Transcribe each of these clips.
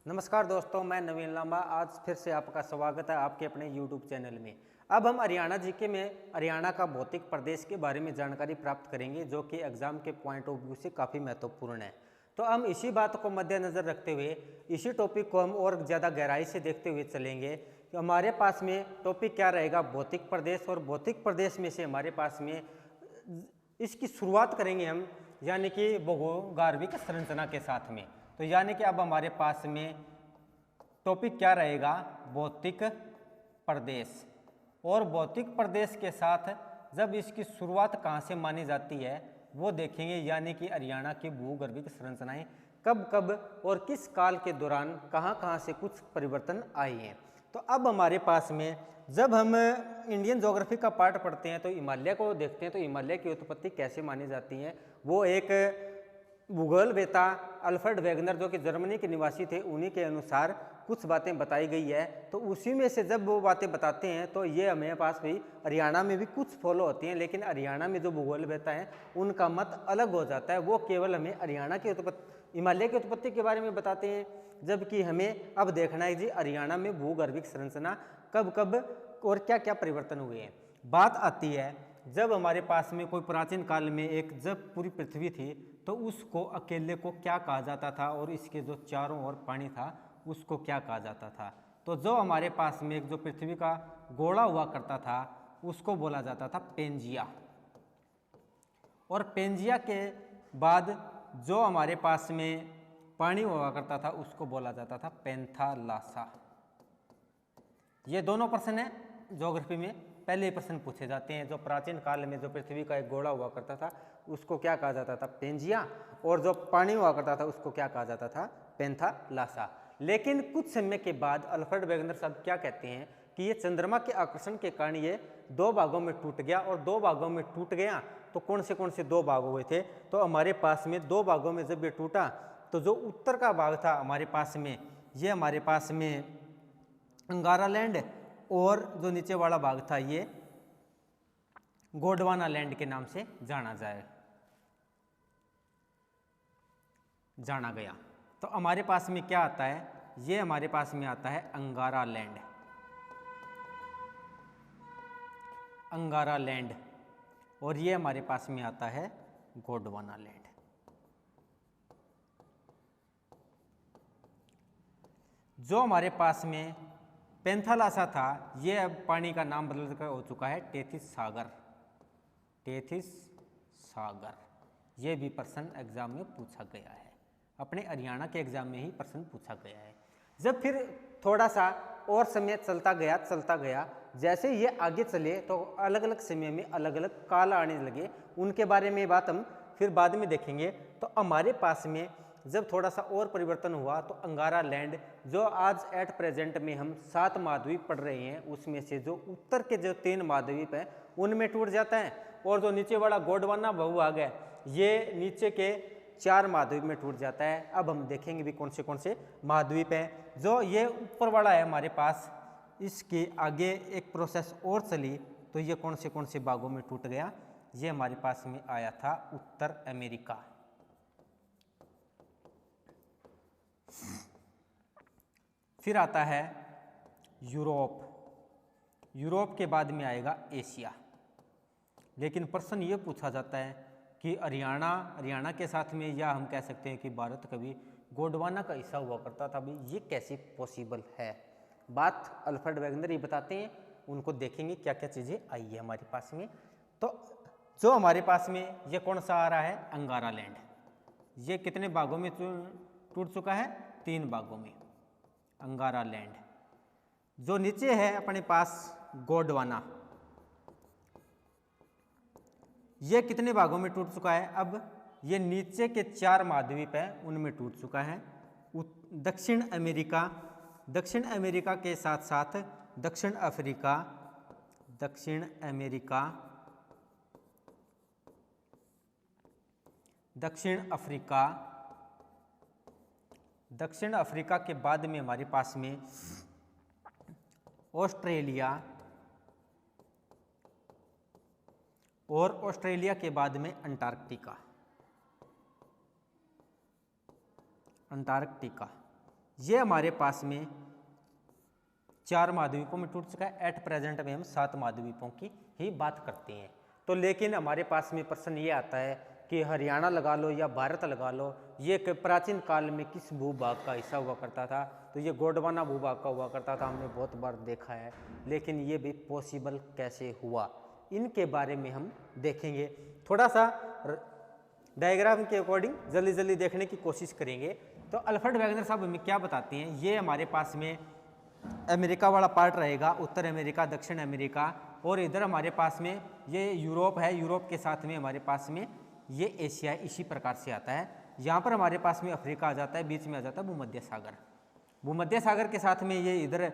नमस्कार दोस्तों, मैं नवीन लांबा। आज फिर से आपका स्वागत है आपके अपने YouTube चैनल में। अब हम हरियाणा जीके में हरियाणा का भौतिक प्रदेश के बारे में जानकारी प्राप्त करेंगे, जो कि एग्जाम के पॉइंट ऑफ व्यू से काफ़ी महत्वपूर्ण है। तो हम इसी बात को मद्देनज़र रखते हुए इसी टॉपिक को हम और ज़्यादा गहराई से देखते हुए चलेंगे कि हमारे पास में टॉपिक क्या रहेगा, भौतिक प्रदेश। और भौतिक प्रदेश में से हमारे पास में इसकी शुरुआत करेंगे हम, यानी कि भूगोलविक संरचना के साथ में। तो यानी कि अब हमारे पास में टॉपिक क्या रहेगा, भौतिक प्रदेश। और भौतिक प्रदेश के साथ जब इसकी शुरुआत कहाँ से मानी जाती है वो देखेंगे, यानी कि हरियाणा की भूगर्भिक संरचनाएं कब कब और किस काल के दौरान कहाँ कहाँ से कुछ परिवर्तन आए हैं। तो अब हमारे पास में जब हम इंडियन ज्योग्राफी का पार्ट पढ़ते हैं तो हिमालय को देखते हैं, तो हिमालय की उत्पत्ति कैसे मानी जाती है। वो एक भूगोलवेता अल्फ्रेड वेगनर, जो कि जर्मनी के निवासी थे, उन्हीं के अनुसार कुछ बातें बताई गई है। तो उसी में से जब वो बातें बताते हैं तो ये हमें पास भी हरियाणा में भी कुछ फॉलो होती हैं, लेकिन हरियाणा में जो भूगोलवेता हैं उनका मत अलग हो जाता है। वो केवल हमें हरियाणा की उत्पत्ति, हिमालय की उत्पत्ति के बारे में बताते हैं, जबकि हमें अब देखना है जी हरियाणा में भूगर्भिक संरचना कब कब और क्या क्या परिवर्तन हुए हैं। बात आती है जब हमारे पास में कोई प्राचीन काल में एक जब पूरी पृथ्वी थी तो उसको अकेले को क्या कहा जाता था, और इसके जो चारों ओर पानी था उसको क्या कहा जाता था। तो जो हमारे पास में एक जो पृथ्वी का गोला हुआ करता था उसको बोला जाता था पेंजिया। और पेंजिया के बाद जो हमारे पास में पानी हुआ करता था उसको बोला जाता था पेंथालासा। ये दोनों प्रश्न है ज्योग्राफी में, पहले प्रश्न पूछे जाते हैं। जो प्राचीन काल में जो पृथ्वी का एक गोला हुआ करता था उसको क्या कहा जाता था, पेंजिया। और जो पानी हुआ करता था उसको क्या कहा जाता था, पेंथालासा। लेकिन कुछ समय के बाद अल्फ्रेड वेगनर साहब क्या कहते हैं कि ये चंद्रमा के आकर्षण के कारण ये दो भागों में टूट गया। और दो भागों में टूट गया तो कौन से दो भाग हुए थे, तो हमारे पास में दो भागों में जब ये टूटा तो जो उत्तर का भाग था हमारे पास में, ये हमारे पास में अंगारा लैंड, और जो नीचे वाला भाग था ये गोंडवाना लैंड के नाम से जाना गया। तो हमारे पास में क्या आता है, ये हमारे पास में आता है अंगारा लैंड, और ये हमारे पास में आता है गोंडवाना लैंड। जो हमारे पास में पेंथालासा था ये अब पानी का नाम बदल कर हो चुका है टेथिस सागर। ये भी प्रश्न एग्जाम में पूछा गया है, अपने हरियाणा के एग्जाम में ही प्रश्न पूछा गया है। जब फिर थोड़ा सा और समय चलता गया, जैसे ये आगे चले तो अलग अलग समय में अलग अलग काल आने लगे। उनके बारे में बात हम फिर बाद में देखेंगे। तो हमारे पास में जब थोड़ा सा और परिवर्तन हुआ तो अंगारा लैंड, जो आज एट प्रेजेंट में हम 7 महाद्वीप पढ़ रहे हैं, उसमें से जो उत्तर के जो 3 महाद्वीप हैं उनमें टूट जाता है। और जो नीचे वाला गोंडवाना भूभाग है ये नीचे के 4 महाद्वीप में टूट जाता है। अब हम देखेंगे भी कौन से महाद्वीप हैं। जो ये ऊपर वाला है हमारे पास, इसके आगे एक प्रोसेस और चली तो ये कौन से भागों में टूट गया, ये हमारे पास में आया था उत्तर अमेरिका। फिर आता है यूरोप के बाद में आएगा एशिया। लेकिन प्रश्न ये पूछा जाता है कि हरियाणा के साथ में, या हम कह सकते हैं कि भारत कभी गोंडवाना का हिस्सा हुआ करता था, भाई ये कैसे पॉसिबल है। बात अल्फ्रेड वेगनर ही बताते हैं, उनको देखेंगे क्या क्या चीज़ें आई है हमारे पास में। तो जो हमारे पास में ये कौन सा आ रहा है, अंगारा लैंड। ये कितने भागों में टूट चुका है, 3 भागों में अंगारा लैंड। जो नीचे है अपने पास गोंडवाना, ये कितने भागों में टूट चुका है, अब ये नीचे के 4 महाद्वीप हैं उनमें टूट चुका है। दक्षिण अमेरिका के साथ साथ दक्षिण अफ्रीका के बाद में हमारे पास में ऑस्ट्रेलिया, और ऑस्ट्रेलिया के बाद में अंटार्कटिका। ये हमारे पास में 4 महाद्वीपों में टूट चुका है। एट प्रेजेंट में हम 7 महाद्वीपों की ही बात करते हैं। तो लेकिन हमारे पास में प्रश्न ये आता है कि हरियाणा लगा लो या भारत लगा लो, ये प्राचीन काल में किस भूभाग का हिस्सा हुआ करता था? तो ये गोंडवाना भूभाग का हुआ करता था, हमने बहुत बार देखा है। लेकिन ये भी पॉसिबल कैसे हुआ, इनके बारे में हम देखेंगे। थोड़ा सा डायग्राम के अकॉर्डिंग जल्दी जल्दी देखने की कोशिश करेंगे। तो अल्फ्रेड वेगनर साहब हमें क्या बताते हैं, ये हमारे पास में अमेरिका वाला पार्ट रहेगा, उत्तर अमेरिका, दक्षिण अमेरिका, और इधर हमारे पास में ये यूरोप है, यूरोप के साथ में हमारे पास में ये एशिया इसी प्रकार से आता है। यहाँ पर हमारे पास में अफ्रीका आ जाता है, बीच में आ जाता है भूमध्य सागर। भूमध्य सागर के साथ में ये इधर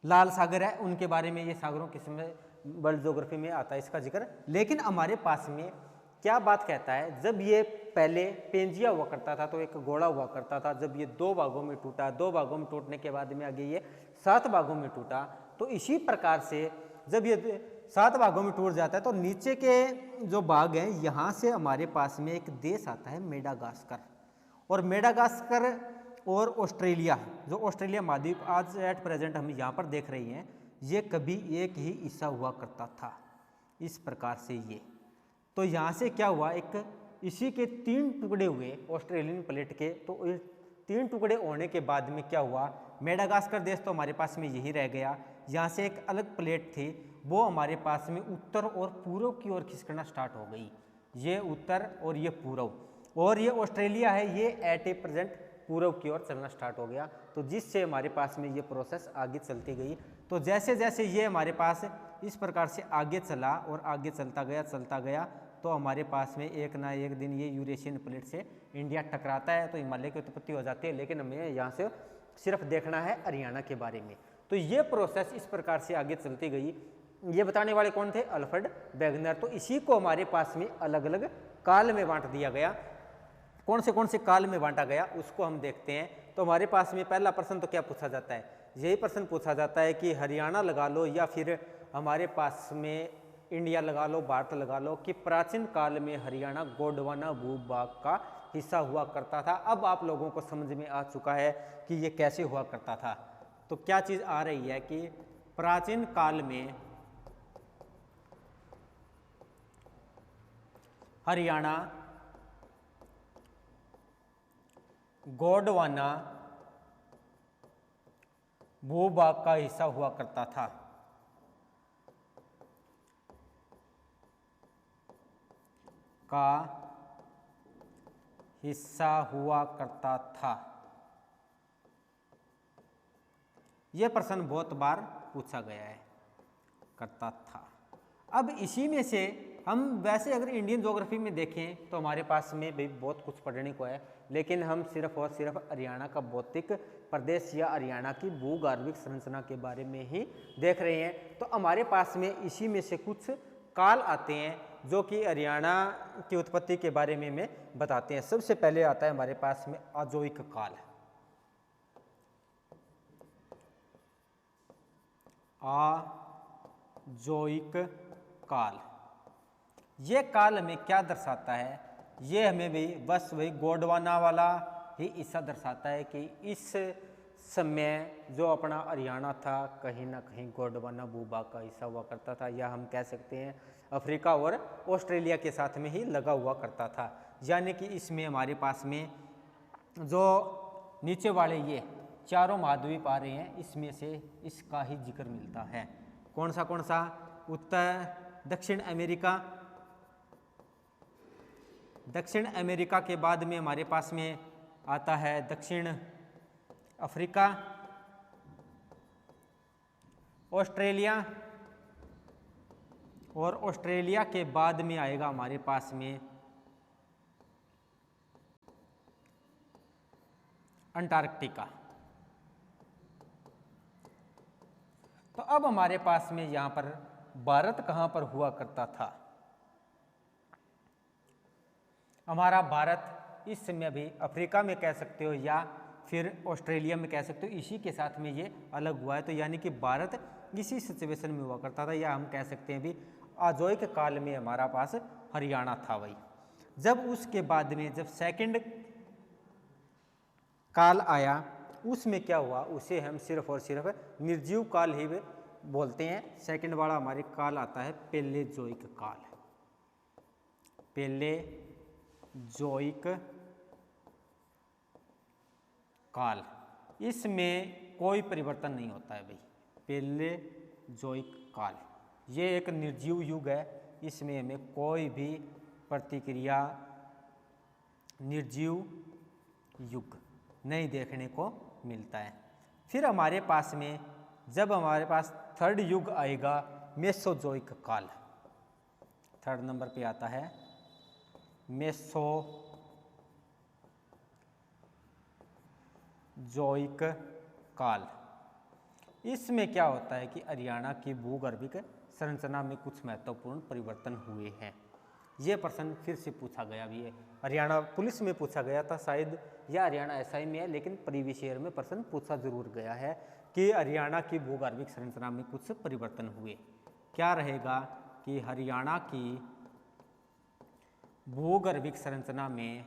लाल सागर है, उनके बारे में ये सागरों के समय वर्ल्ड ज्योग्राफी में आता है इसका जिक्र। लेकिन हमारे पास में क्या बात कहता है, जब ये पहले पेंजिया हुआ करता था तो एक गोला हुआ करता था, जब ये 2 भागों में टूटा, 2 भागों में टूटने के बाद में आगे ये 7 भागों में टूटा। तो इसी प्रकार से जब ये 7 भागों में टूट जाता है तो नीचे के जो भाग हैं यहाँ से हमारे पास में एक देश आता है मेडागास्कर, और मेडागास्कर और ऑस्ट्रेलिया, जो ऑस्ट्रेलिया महाद्वीप आज एट प्रेजेंट हम यहाँ पर देख रही हैं, ये कभी एक ही हिस्सा हुआ करता था इस प्रकार से ये। तो यहाँ से क्या हुआ, एक इसी के 3 टुकड़े हुए ऑस्ट्रेलियन प्लेट के। तो 3 टुकड़े होने के बाद में क्या हुआ, मेडागास्कर देश तो हमारे पास में यही रह गया। यहाँ से एक अलग प्लेट थी, वो हमारे पास में उत्तर और पूर्व की ओर खिसकना स्टार्ट हो गई, ये उत्तर और ये पूर्व, और ये ऑस्ट्रेलिया है, ये एट ए प्रेजेंट पूर्व की ओर चलना स्टार्ट हो गया। तो जिससे हमारे पास में ये प्रोसेस आगे चलती गई। तो जैसे जैसे ये हमारे पास इस प्रकार से आगे चला और आगे चलता गया, तो हमारे पास में एक ना एक दिन ये यूरेशियन प्लेट से इंडिया टकराता है, तो हिमालय की उत्पत्ति हो जाती है। लेकिन हमें यहाँ से सिर्फ देखना है हरियाणा के बारे में। तो ये प्रोसेस इस प्रकार से आगे चलती गई। ये बताने वाले कौन थे, अल्फ्रेड वेगनर। तो इसी को हमारे पास में अलग अलग काल में बांट दिया गया। कौन से काल में बांटा गया उसको हम देखते हैं। तो हमारे पास में पहला प्रश्न तो क्या पूछा जाता है, यही प्रश्न पूछा जाता है कि हरियाणा लगा लो या फिर हमारे पास में इंडिया लगा लो, भारत लगा लो, कि प्राचीन काल में हरियाणा गोंडवाना भूभाग का हिस्सा हुआ करता था। अब आप लोगों को समझ में आ चुका है कि ये कैसे हुआ करता था। तो क्या चीज़ आ रही है कि प्राचीन काल में हरियाणा गोंडवाना भूभाग का हिस्सा हुआ करता था। यह प्रश्न बहुत बार पूछा गया है, करता था। अब इसी में से हम वैसे अगर इंडियन ज्योग्राफी में देखें तो हमारे पास में भी बहुत कुछ पढ़ने को है, लेकिन हम सिर्फ और सिर्फ हरियाणा का भौतिक प्रदेश या हरियाणा की भूगर्भिक संरचना के बारे में ही देख रहे हैं। तो हमारे पास में इसी में से कुछ काल आते हैं जो कि हरियाणा की उत्पत्ति के बारे में हमें बताते हैं। सबसे पहले आता है हमारे पास में आजोइक काल। आजोइक काल, ये काल हमें क्या दर्शाता है, ये हमें भी बस वही गोंडवाना वाला ही हिस्सा दर्शाता है कि इस समय जो अपना हरियाणा था कहीं ना कहीं गोंडवाना भूभाग का हिस्सा हुआ करता था, या हम कह सकते हैं अफ्रीका और ऑस्ट्रेलिया के साथ में ही लगा हुआ करता था। यानी कि इसमें हमारे पास में जो नीचे वाले ये चारों महाद्वीप आ रहे हैं, इसमें से इसका ही जिक्र मिलता है। कौन सा उत्तर दक्षिण अमेरिका के बाद में हमारे पास में आता है दक्षिण अफ्रीका, ऑस्ट्रेलिया, और ऑस्ट्रेलिया के बाद में आएगा हमारे पास में अंटार्कटिका। तो अब हमारे पास में यहाँ पर भारत कहाँ पर हुआ करता था। हमारा भारत इस समय भी अफ्रीका में कह सकते हो या फिर ऑस्ट्रेलिया में कह सकते हो, इसी के साथ में ये अलग हुआ है। तो यानी कि भारत इसी सिचुएशन में हुआ करता था, या हम कह सकते हैं भी आजोइक काल में हमारा पास हरियाणा था वही। जब उसके बाद में जब सेकंड काल आया, उसमें क्या हुआ, उसे हम सिर्फ और सिर्फ निर्जीव काल ही बोलते हैं। सेकंड वाला हमारे काल आता है पेलेजोइक काल। पेलेजोइक काल, इसमें कोई परिवर्तन नहीं होता है भाई। पेलेजोइक काल ये एक निर्जीव युग है, इसमें हमें कोई भी प्रतिक्रिया निर्जीव युग नहीं देखने को मिलता है। फिर हमारे पास में जब हमारे पास थर्ड युग आएगा मेसोजोइक काल, थर्ड नंबर पे आता है मेसोजोइक काल। इसमें क्या होता है कि हरियाणा की भूगर्भिक संरचना में कुछ महत्वपूर्ण परिवर्तन हुए हैं। ये प्रश्न फिर से पूछा गया भी है, हरियाणा पुलिस में पूछा गया था शायद, या हरियाणा एसआई में है, लेकिन प्रीवियस ईयर में प्रश्न पूछा जरूर गया है कि हरियाणा की भूगर्भिक संरचना में कुछ परिवर्तन हुए। क्या रहेगा कि हरियाणा की भूगर्भिक संरचना में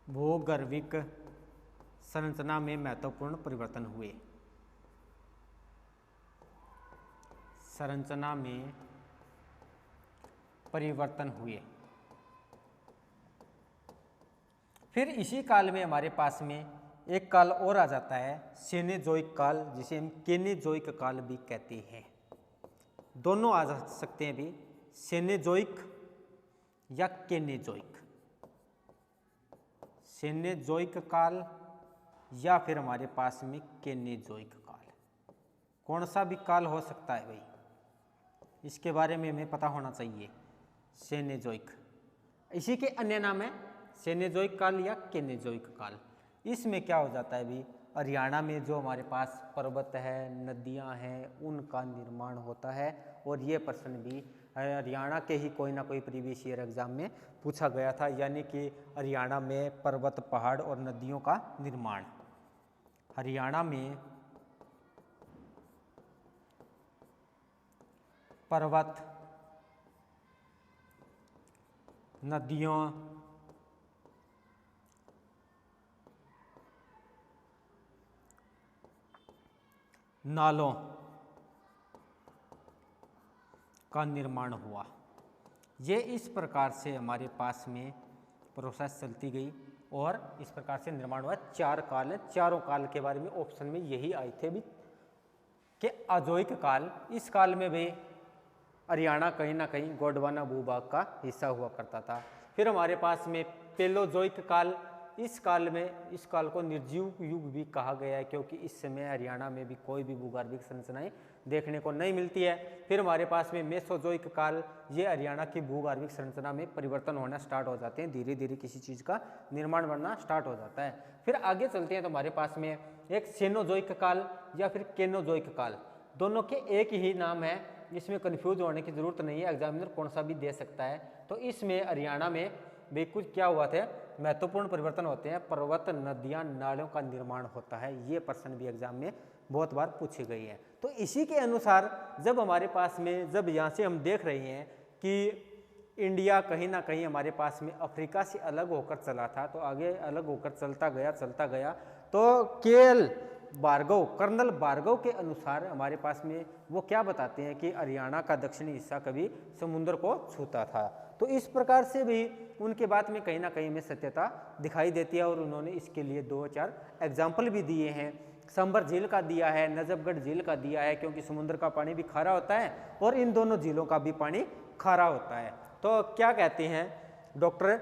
भूगर्भिक संरचना में महत्वपूर्ण परिवर्तन हुए। संरचना में परिवर्तन हुए। फिर इसी काल में हमारे पास में एक काल और आ जाता है सेनेजोइक काल, जिसे हम केनेजोइक काल भी कहते हैं। दोनों आ जा सकते हैं भी, सेनेजोइक या केनेजोइक। सेनेजोइक काल या फिर हमारे पास में केनेजोइक काल, कौन सा भी काल हो सकता है भाई, इसके बारे में हमें पता होना चाहिए। सेनेजोइक, इसी के अन्य नाम है सेनेजोइक काल या केनेजोइक काल। इसमें क्या हो जाता है भी, हरियाणा में जो हमारे पास पर्वत है, नदियां हैं, उनका निर्माण होता है। और ये प्रश्न भी हरियाणा के ही कोई ना कोई प्रीवियस ईयर एग्जाम में पूछा गया था, यानी कि हरियाणा में पर्वत, पहाड़ और नदियों का निर्माण। हरियाणा में पर्वत, नदियों, नालों का निर्माण हुआ। ये इस प्रकार से हमारे पास में प्रोसेस चलती गई और इस प्रकार से निर्माण हुआ। चार काल है, चारों काल के बारे में ऑप्शन में यही आए थे भी कि अजोइक काल, इस काल में भी हरियाणा कहीं ना कहीं गोंडवाना भूभाग का हिस्सा हुआ करता था। फिर हमारे पास में पेलोजोइक काल, इस काल में, इस काल को निर्जीव युग भी कहा गया है, क्योंकि इस समय हरियाणा में भी कोई भी भूगर्भिक संरचनाएं देखने को नहीं मिलती है। फिर हमारे पास में मेसोजोइक काल, ये हरियाणा की भूगर्भिक संरचना में परिवर्तन होना स्टार्ट हो जाते हैं, धीरे धीरे किसी चीज़ का निर्माण बनना स्टार्ट हो जाता है। फिर आगे चलते हैं तो हमारे पास में एक सेनोजोइक काल या फिर केनोजोइक काल, दोनों के एक ही नाम है, इसमें कन्फ्यूज होने की जरूरत नहीं है, एग्जामिनर कौन सा भी दे सकता है। तो इसमें हरियाणा में भी कुछ क्या हुआ थे, महत्वपूर्ण परिवर्तन होते हैं, पर्वत, नदियां, नालों का निर्माण होता है। ये प्रश्न भी एग्जाम में बहुत बार पूछी गई है। तो इसी के अनुसार जब हमारे पास में, जब यहाँ से हम देख रहे हैं कि इंडिया कहीं ना कहीं हमारे पास में अफ्रीका से अलग होकर चला था, तो आगे अलग होकर चलता गया, तो केएल भार्गव, कर्नल भार्गव के अनुसार हमारे पास में वो क्या बताते हैं कि हरियाणा का दक्षिणी हिस्सा कभी समुद्र को छूता था। तो इस प्रकार से भी उनके बात में कहीं ना कहीं में सत्यता दिखाई देती है और उन्होंने इसके लिए 2-4 एग्जाम्पल भी दिए हैं। संबर झील का दिया है, नजफगढ़ झील का दिया है, क्योंकि समुद्र का पानी भी खारा होता है और इन दोनों झीलों का भी पानी खारा होता है। तो क्या कहते हैं डॉक्टर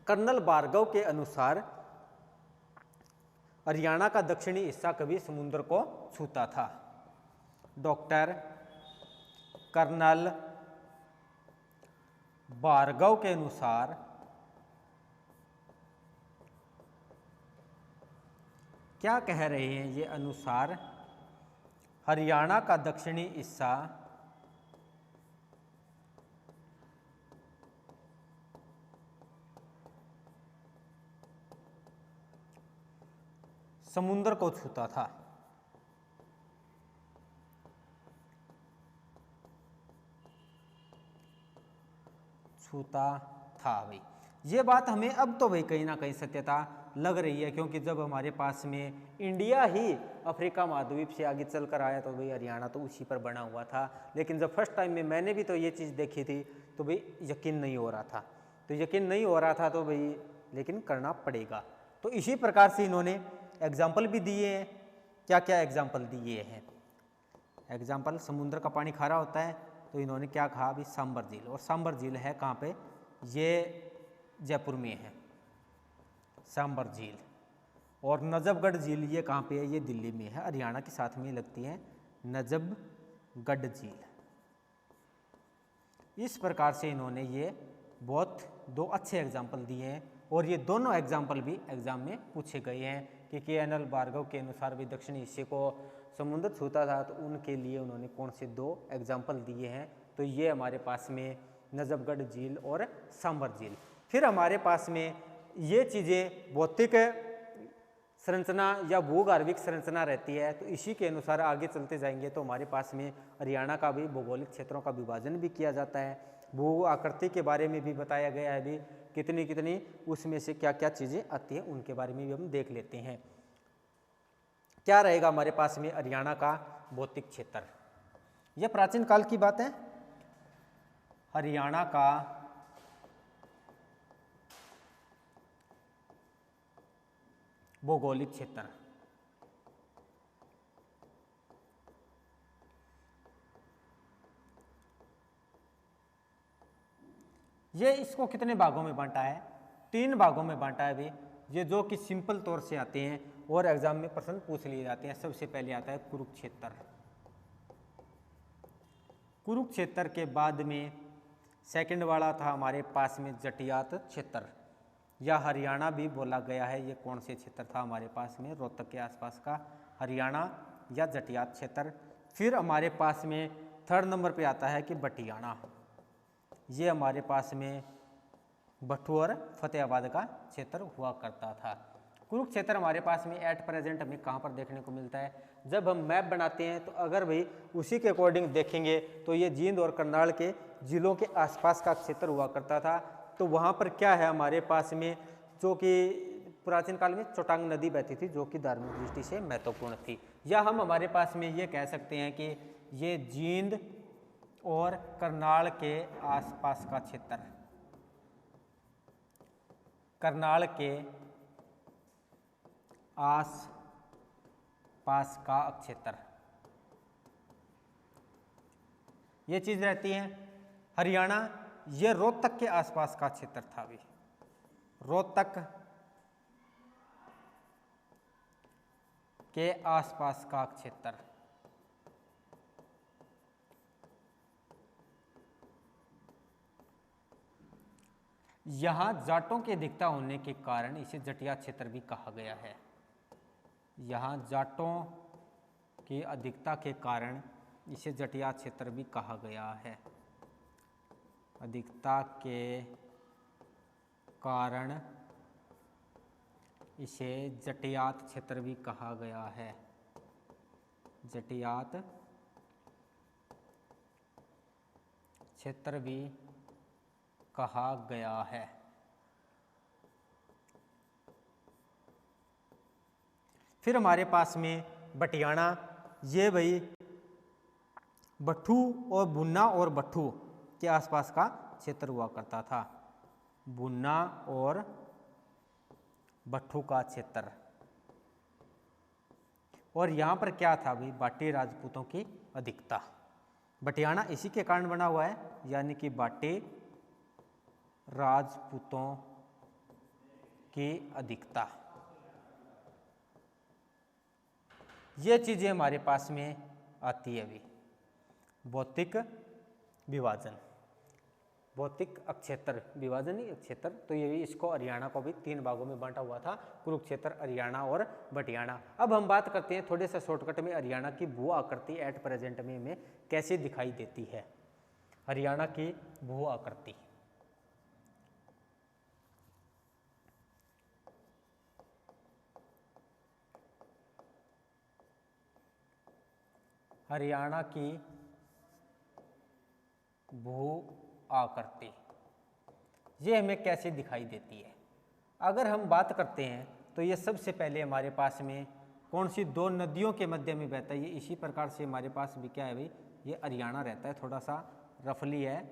कर्नल भार्गव के अनुसार, हरियाणा का दक्षिणी हिस्सा कभी समुद्र को छूता था। डॉक्टर कर्नल भार्गव के अनुसार क्या कह रहे हैं ये अनुसार, हरियाणा का दक्षिणी हिस्सा समुद्र को छूता था। छूता था भाई। ये बात हमें अब तो भाई कहीं ना कहीं सत्यता लग रही है, क्योंकि जब हमारे पास में इंडिया ही अफ्रीका महाद्वीप से आगे चल कर आया तो भाई हरियाणा तो उसी पर बना हुआ था। लेकिन जब फर्स्ट टाइम में मैंने भी तो ये चीज़ देखी थी तो भाई यकीन नहीं हो रहा था, तो यकीन नहीं हो रहा था तो भाई लेकिन करना पड़ेगा। तो इसी प्रकार से इन्होंने एग्जाम्पल भी दिए हैं। क्या क्या एग्जाम्पल दिए हैं? एग्जाम्पल, समुद्र का पानी खारा होता है तो इन्होंने क्या कहा अभी, सांबर झील। और सांबर झील है कहाँ पे? ये जयपुर में है सांबर झील। और नजफगढ़ झील ये कहाँ पे है? ये दिल्ली में है, हरियाणा के साथ में लगती है नजफगढ़ झील। इस प्रकार से इन्होंने ये बहुत दो अच्छे एग्जाम्पल दिए हैं, और ये दोनों एग्जाम्पल भी एग्जाम में पूछे गए हैं कि के.एन.एल. भार्गव के अनुसार भी दक्षिणी हिस्से को समुद्र छूता था, तो उनके लिए उन्होंने कौन से दो एग्जाम्पल दिए हैं? तो ये हमारे पास में नजफगढ़ झील और सांबर झील। फिर हमारे पास में ये चीज़ें भौतिक संरचना या भूगर्भिक संरचना रहती है, तो इसी के अनुसार आगे चलते जाएंगे तो हमारे पास में हरियाणा का भी भौगोलिक क्षेत्रों का विभाजन भी किया जाता है, भू आकृति के बारे में भी बताया गया है भी कितनी कितनी उसमें से क्या क्या चीज़ें आती हैं उनके बारे में भी हम देख लेते हैं। क्या रहेगा हमारे पास में हरियाणा का भौतिक क्षेत्र? यह प्राचीन काल की बात है। हरियाणा का भौगोलिक क्षेत्र, ये इसको कितने भागों में बांटा है? 3 भागों में बांटा है भी, ये जो कि सिंपल तौर से आते हैं और एग्जाम में प्रश्न पूछ लिए जाते हैं। सबसे पहले आता है कुरुक्षेत्र। कुरुक्षेत्र के बाद में सेकंड वाला था हमारे पास में जटियात क्षेत्र, या हरियाणा भी बोला गया है। ये कौन से क्षेत्र था हमारे पास में? रोहतक के आसपास का हरियाणा या जटियात क्षेत्र। फिर हमारे पास में थर्ड नंबर पे आता है कि बटियाना। ये हमारे पास में भट्टू और फतेहाबाद का क्षेत्र हुआ करता था। कुरुक्षेत्र हमारे पास में एट प्रेजेंट हमें कहाँ पर देखने को मिलता है? जब हम मैप बनाते हैं तो अगर भाई उसी के अकॉर्डिंग देखेंगे तो ये जींद और करनाल के जिलों के आसपास का क्षेत्र हुआ करता था। तो वहाँ पर क्या है हमारे पास में, जो कि प्राचीन काल में चौटांग नदी बहती थी, जो कि धार्मिक दृष्टि से महत्वपूर्ण थी। या हम हमारे पास में ये कह सकते हैं कि ये जींद और करनाल के आसपास का क्षेत्र, करनाल के आस पास का क्षेत्र, ये चीज रहती है। हरियाणा ये रोहतक के आसपास का क्षेत्र था भी, रोहतक के आसपास का क्षेत्र। यहां जाटों की अधिकता होने के कारण इसे जटिया क्षेत्र भी कहा गया है। यहाँ जाटों की अधिकता के कारण इसे जटिया क्षेत्र भी कहा गया है। अधिकता के कारण इसे जटियात क्षेत्र भी कहा गया है। जटियात क्षेत्र भी कहा गया है। फिर हमारे पास में बटियाना, ये भाई भट्टू और बुन्ना और भट्टू के आसपास का क्षेत्र हुआ करता था। बुन्ना और भट्टू का क्षेत्र। और यहाँ पर क्या था भाई? बाटी राजपूतों की अधिकता। बटियाना इसी के कारण बना हुआ है, यानी कि बाटी राजपूतों की अधिकता। ये चीजें हमारे पास में आती है अभी। भौतिक विभाजन, भौतिक अक्षेत्र, विभाजन ही क्षेत्र। तो ये भी, इसको हरियाणा को भी 3 भागों में बांटा हुआ था, कुरुक्षेत्र, हरियाणा और बटियाना। अब हम बात करते हैं थोड़े से शॉर्टकट में हरियाणा की भू आकृति एट प्रेजेंट में हमें कैसे दिखाई देती है। हरियाणा की भू आकृति, हरियाणा की भू आकृति ये हमें कैसे दिखाई देती है। अगर हम बात करते हैं तो ये सबसे पहले हमारे पास में कौन सी दो नदियों के मध्य में बहता है, ये इसी प्रकार से हमारे पास भी क्या है भाई, ये हरियाणा रहता है। थोड़ा सा रफली है,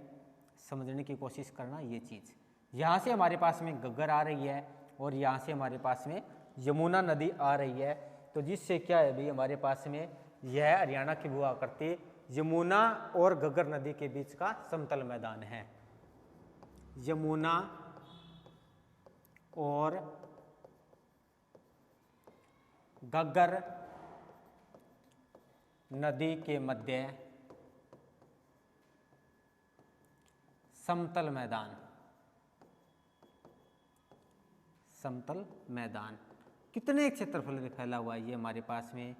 समझने की कोशिश करना ये चीज़। यहाँ से हमारे पास में घग्गर आ रही है और यहाँ से हमारे पास में यमुना नदी आ रही है, तो जिससे क्या है भाई हमारे पास में यह हरियाणा की भू आकृति यमुना और घग्गर नदी के बीच का समतल मैदान है। यमुना और घग्गर नदी के मध्य समतल मैदान। समतल मैदान कितने क्षेत्रफल में फैला हुआ है ये हमारे पास में,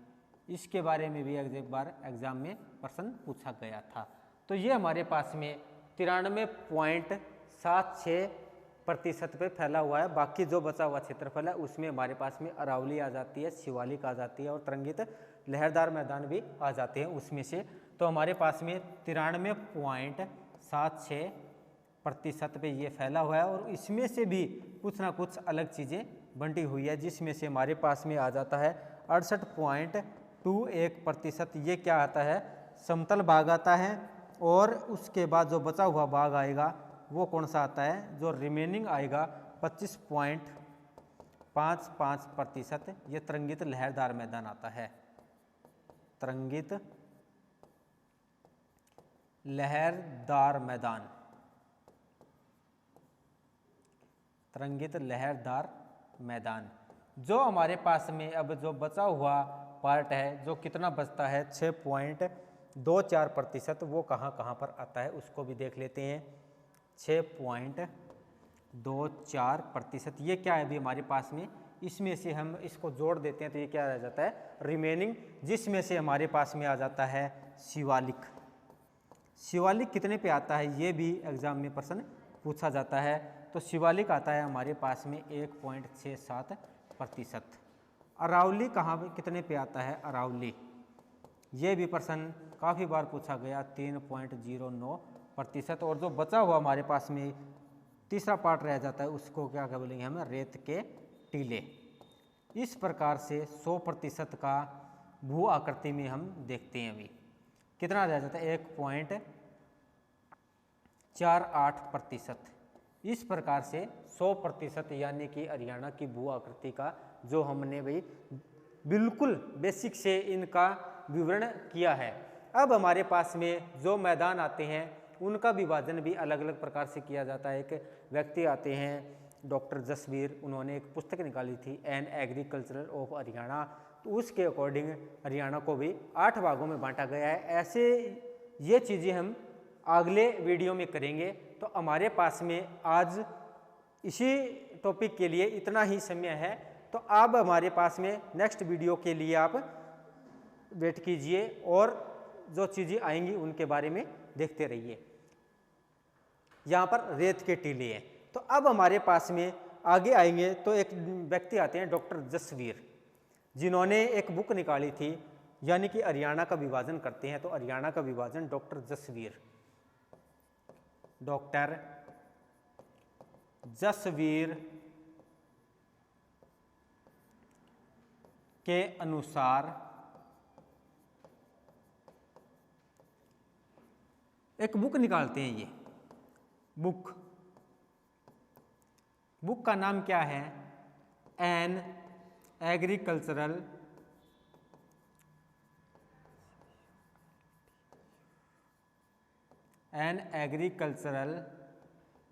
इसके बारे में भी एक बार एग्जाम में प्रश्न पूछा गया था। तो ये हमारे पास में 93.76% पे फैला हुआ है। बाकी जो बचा हुआ क्षेत्रफल है उसमें हमारे पास में अरावली आ जाती है, शिवालिक आ जाती है और तरंगित लहरदार मैदान भी आ जाते हैं उसमें से। तो हमारे पास में 93.76% पे ये फैला हुआ है और इसमें से भी कुछ ना कुछ अलग चीज़ें बंटी हुई है, जिसमें से हमारे पास में आ जाता है 68.21%। ये क्या आता है, समतल भाग आता है। और उसके बाद जो बचा हुआ भाग आएगा वो कौन सा आता है, जो रिमेनिंग आएगा 25.55%, ये तरंगित लहरदार मैदान आता है। तरंगित लहरदार मैदान, तरंगित लहरदार मैदान। जो हमारे पास में अब जो बचा हुआ पार्ट है, जो कितना बचता है 6.24%, वो कहाँ कहाँ पर आता है उसको भी देख लेते हैं। 6.24%, ये क्या है अभी हमारे पास में, इसमें से हम इसको जोड़ देते हैं तो ये क्या रह जाता है, रिमेनिंग, जिसमें से हमारे पास में आ जाता है शिवालिक। शिवालिक कितने पे आता है ये भी एग्जाम में प्रश्न पूछा जाता है। तो शिवालिक आता है हमारे पास में 1.67%। अरावली कहाँ पे कितने पे आता है, अरावली, ये भी प्रश्न काफ़ी बार पूछा गया, 3.09%। और जो बचा हुआ हमारे पास में तीसरा पार्ट रह जाता है उसको क्या बोलेंगे हम, रेत के टीले। इस प्रकार से 100% का भू आकृति में हम देखते हैं अभी कितना रह जाता है, 1.48%। इस प्रकार से 100% यानी कि हरियाणा की भू आकृति का जो हमने भाई बिल्कुल बेसिक से इनका विवरण किया है। अब हमारे पास में जो मैदान आते हैं उनका विभाजन भी अलग अलग प्रकार से किया जाता है। एक व्यक्ति आते हैं डॉक्टर जसवीर, उन्होंने एक पुस्तक निकाली थी एन एग्रीकल्चरल ऑफ हरियाणा, तो उसके अकॉर्डिंग हरियाणा को भी 8 भागों में बांटा गया है। ऐसे ये चीज़ें हम अगले वीडियो में करेंगे। तो हमारे पास में आज इसी टॉपिक के लिए इतना ही समय है। तो अब हमारे पास में नेक्स्ट वीडियो के लिए आप वेट कीजिए और जो चीज़ें आएंगी उनके बारे में देखते रहिए। यहाँ पर रेत के टीले हैं। तो अब हमारे पास में आगे आएंगे तो एक व्यक्ति आते हैं डॉक्टर जसवीर, जिन्होंने एक बुक निकाली थी, यानी कि हरियाणा का विभाजन करते हैं। तो हरियाणा का विभाजन डॉक्टर जसवीर के अनुसार एक बुक निकालते हैं। ये बुक का नाम क्या है, an agricultural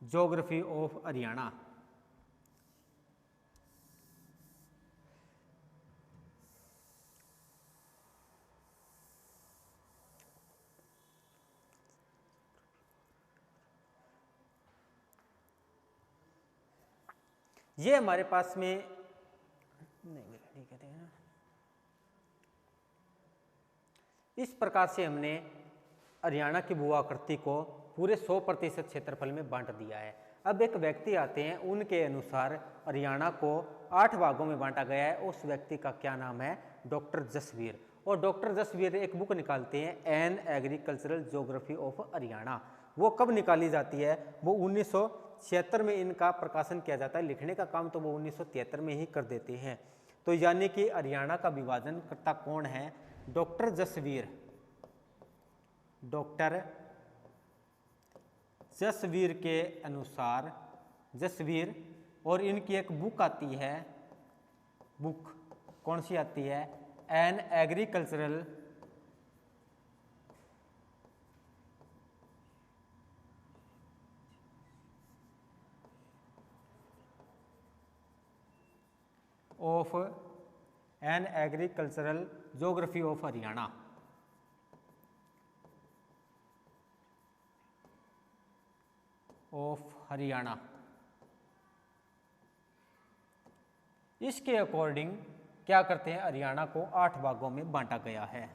geography of Haryana. ये हमारे पास में नहीं कहते हैं। इस प्रकार से हमने हरियाणा की भू आकृति को पूरे 100% क्षेत्रफल में बांट दिया है। अब एक व्यक्ति आते हैं, उनके अनुसार हरियाणा को 8 भागों में बांटा गया है। उस व्यक्ति का क्या नाम है, डॉक्टर जसवीर। और डॉक्टर जसवीर एक बुक निकालते हैं an agricultural geography of Haryana. वो कब निकाली जाती है, वो 1976 में इनका प्रकाशन किया जाता है। लिखने का काम तो वो 1973 में ही कर देते हैं। तो यानी कि हरियाणा का विभाजन करता कौन है? डॉक्टर जसवीर। डॉक्टर जसवीर के अनुसार, जसवीर, और इनकी एक बुक आती है, बुक कौन सी आती है? An agricultural of an agricultural geography of Haryana. Of Haryana. इसके अकॉर्डिंग क्या करते हैं? हरियाणा को 8 भागों में बांटा गया है।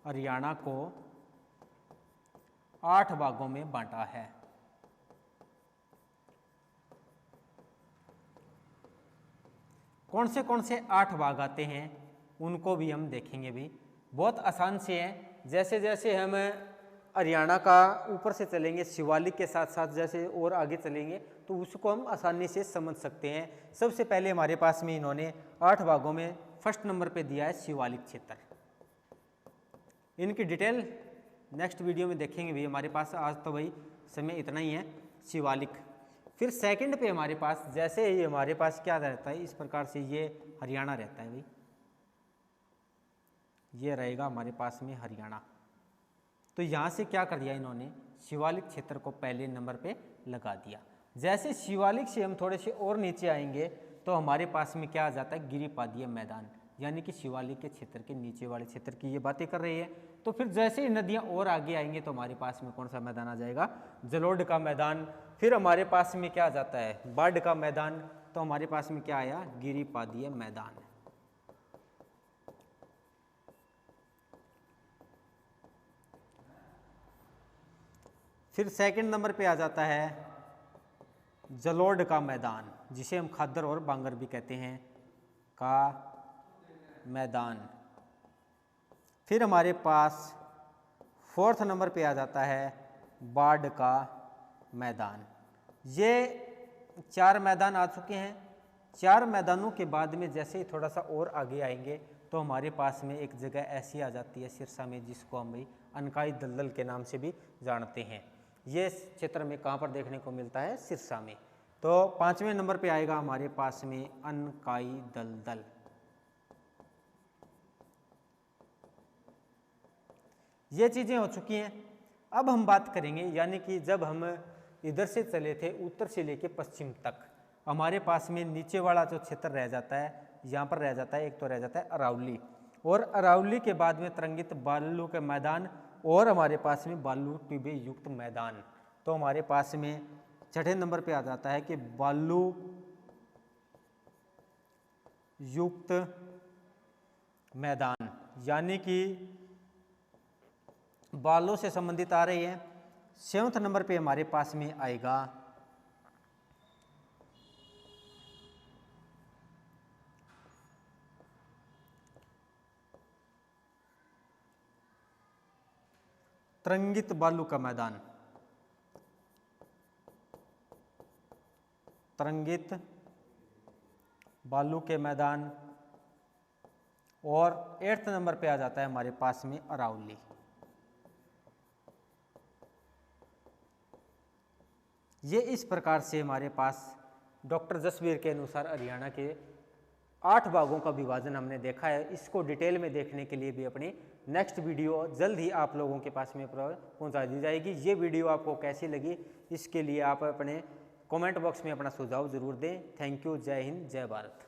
हरियाणा को 8 भागों में बांटा है। कौन से 8 भाग आते हैं उनको भी हम देखेंगे। भी बहुत आसान से है। जैसे जैसे हम हरियाणा का ऊपर से चलेंगे, शिवालिक के साथ साथ जैसे और आगे चलेंगे तो उसको हम आसानी से समझ सकते हैं। सबसे पहले हमारे पास में इन्होंने 8 भागों में फर्स्ट नंबर पे दिया है शिवालिक क्षेत्र। इनकी डिटेल नेक्स्ट वीडियो में देखेंगे। भी हमारे पास आज तो भाई समय इतना ही है, शिवालिक। फिर सेकंड पे हमारे पास, जैसे ही हमारे पास क्या रहता है, इस प्रकार से ये हरियाणा रहता है भाई, ये रहेगा हमारे पास में हरियाणा। तो यहाँ से क्या कर दिया इन्होंने? शिवालिक क्षेत्र को पहले नंबर पे लगा दिया। जैसे शिवालिक से हम थोड़े से और नीचे आएंगे तो हमारे पास में क्या आ जाता है? गिरिपादीय मैदान, यानी कि शिवालिक के क्षेत्र के नीचे वाले क्षेत्र की ये बातें कर रही है। तो फिर जैसे ही नदियाँ और आगे आएंगे तो हमारे पास में कौन सा मैदान आ जाएगा? जलोढ़ का मैदान। फिर हमारे पास में क्या आ जाता है? बाढ़ का मैदान। तो हमारे पास में क्या आया? गिरिपादीय मैदान। फिर सेकंड नंबर पे आ जाता है जलोढ़ का मैदान, जिसे हम खादर और बांगर भी कहते हैं, का मैदान। फिर हमारे पास फोर्थ नंबर पे आ जाता है बाढ़ का मैदान। ये 4 मैदान आ चुके हैं। 4 मैदानों के बाद में जैसे ही थोड़ा सा और आगे आएंगे तो हमारे पास में एक जगह ऐसी आ जाती है सिरसा में, जिसको हम भाई अनकाई दलदल के नाम से भी जानते हैं। ये क्षेत्र में कहाँ पर देखने को मिलता है? सिरसा में। तो 5वें नंबर पे आएगा हमारे पास में अनकाई दलदल। ये चीज़ें हो चुकी हैं। अब हम बात करेंगे, यानी कि जब हम इधर से चले थे उत्तर से लेके पश्चिम तक, हमारे पास में नीचे वाला जो क्षेत्र रह जाता है, यहाँ पर रह जाता है, एक तो रह जाता है अरावली, और अरावली के बाद में तरंगित बालू के मैदान, और हमारे पास में बालू टिब्बे युक्त मैदान। तो हमारे पास में छठे नंबर पे आ जाता है कि बालू युक्त मैदान, यानी कि बालों से संबंधित आ रही है। 7वें नंबर पे हमारे पास में आएगा तरंगित बालू का मैदान। तरंगित बालू के मैदान। और 8वें नंबर पे आ जाता है हमारे पास में अरावली। ये इस प्रकार से हमारे पास डॉक्टर जसवीर के अनुसार हरियाणा के 8 भागों का विभाजन हमने देखा है। इसको डिटेल में देखने के लिए भी अपनी नेक्स्ट वीडियो जल्द ही आप लोगों के पास में पहुंचा दी जाएगी। ये वीडियो आपको कैसी लगी, इसके लिए आप अपने कमेंट बॉक्स में अपना सुझाव जरूर दें। Thank you. जय हिंद, जय भारत।